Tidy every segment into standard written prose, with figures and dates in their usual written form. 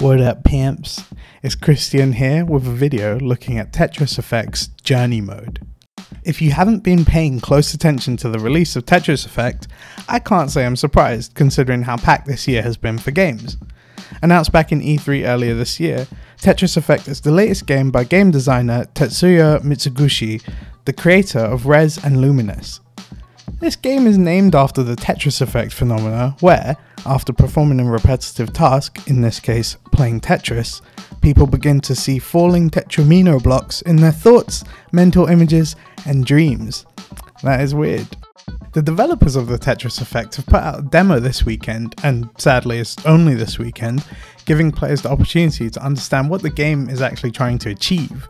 What up, pimps? It's Christian here with a video looking at Tetris Effect's Journey Mode. If you haven't been paying close attention to the release of Tetris Effect, I can't say I'm surprised considering how packed this year has been for games. Announced back in E3 earlier this year, Tetris Effect is the latest game by game designer Tetsuya Mitsuguchi, the creator of Res and Luminous. This game is named after the Tetris Effect phenomena where, after performing a repetitive task, in this case playing Tetris, people begin to see falling Tetramino blocks in their thoughts, mental images, and dreams. That is weird. The developers of the Tetris Effect have put out a demo this weekend, and sadly it's only this weekend, giving players the opportunity to understand what the game is actually trying to achieve.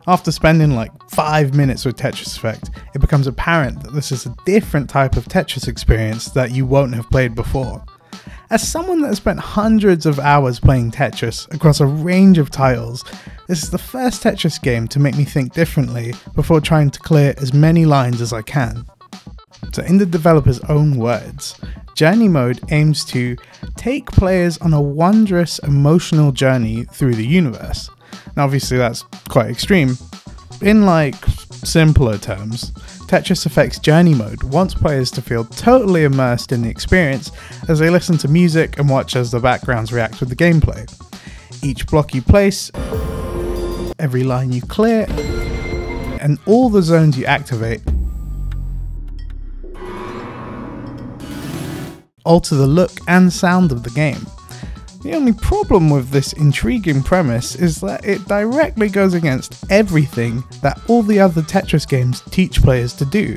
After spending like 5 minutes with Tetris Effect, it becomes apparent that this is a different type of Tetris experience that you won't have played before. As someone that has spent hundreds of hours playing Tetris across a range of titles, this is the first Tetris game to make me think differently before trying to clear as many lines as I can. So in the developer's own words, Journey Mode aims to take players on a wondrous emotional journey through the universe. Now obviously that's quite extreme. In like simpler terms, Tetris Effect's Journey Mode wants players to feel totally immersed in the experience as they listen to music and watch as the backgrounds react with the gameplay. Each block you place, every line you clear, and all the zones you activate alter the look and sound of the game. The only problem with this intriguing premise is that it directly goes against everything that all the other Tetris games teach players to do.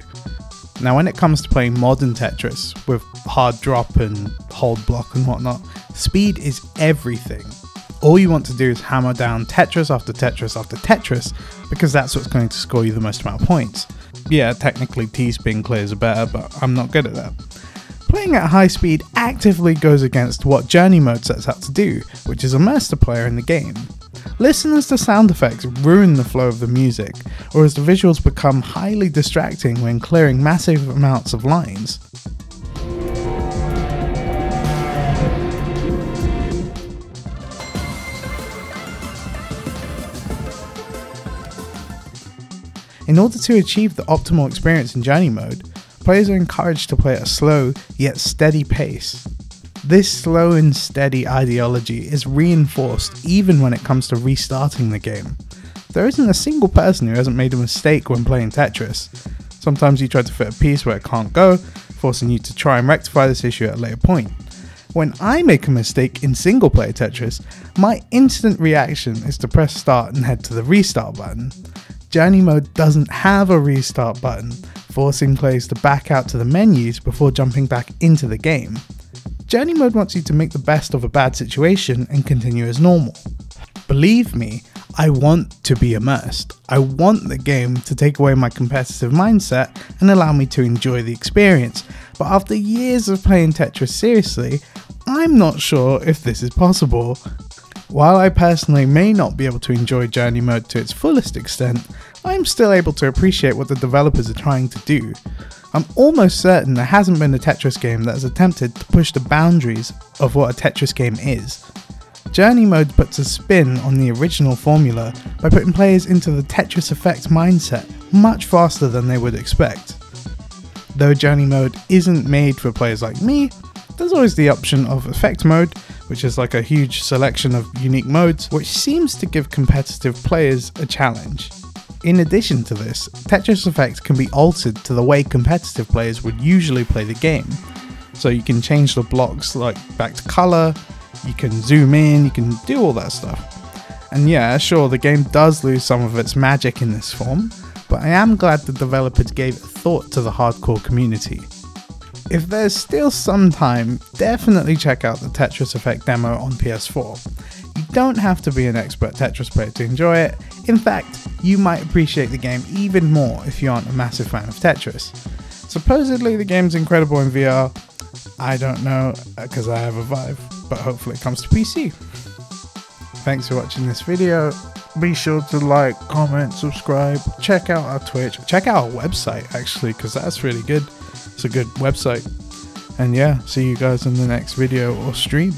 Now when it comes to playing modern Tetris with hard drop and hold block and whatnot, speed is everything. All you want to do is hammer down Tetris after Tetris after Tetris because that's what's going to score you the most amount of points. Yeah, technically T-spin clears are better, but I'm not good at that. Playing at high speed actively goes against what Journey Mode sets out to do, which is immerse the player in the game. Listen as the sound effects ruin the flow of the music, or as the visuals become highly distracting when clearing massive amounts of lines. In order to achieve the optimal experience in Journey Mode, players are encouraged to play at a slow yet steady pace. This slow and steady ideology is reinforced even when it comes to restarting the game. There isn't a single person who hasn't made a mistake when playing Tetris. Sometimes you try to fit a piece where it can't go, forcing you to try and rectify this issue at a later point. When I make a mistake in single player Tetris, my instant reaction is to press start and head to the restart button. Journey Mode doesn't have a restart button, forcing players to back out to the menus before jumping back into the game. Journey Mode wants you to make the best of a bad situation and continue as normal. Believe me, I want to be immersed. I want the game to take away my competitive mindset and allow me to enjoy the experience, but after years of playing Tetris seriously, I'm not sure if this is possible. While I personally may not be able to enjoy Journey Mode to its fullest extent, I'm still able to appreciate what the developers are trying to do. I'm almost certain there hasn't been a Tetris game that has attempted to push the boundaries of what a Tetris game is. Journey Mode puts a spin on the original formula by putting players into the Tetris Effect mindset much faster than they would expect. Though Journey Mode isn't made for players like me, there's always the option of Effect Mode, which is like a huge selection of unique modes, which seems to give competitive players a challenge. In addition to this, Tetris Effect can be altered to the way competitive players would usually play the game. So you can change the blocks like back to colour, you can zoom in, you can do all that stuff. And yeah, sure, the game does lose some of its magic in this form, but I am glad the developers gave thought to the hardcore community. If there's still some time, definitely check out the Tetris Effect demo on PS4. You don't have to be an expert Tetris player to enjoy it. In fact, you might appreciate the game even more if you aren't a massive fan of Tetris. Supposedly the game's incredible in VR. I don't know because I have a Vive, but hopefully it comes to PC. Thanks for watching this video. Be sure to like, comment, subscribe, check out our Twitch, check out our website actually because that's really good. It's a good website. And yeah, see you guys in the next video or stream.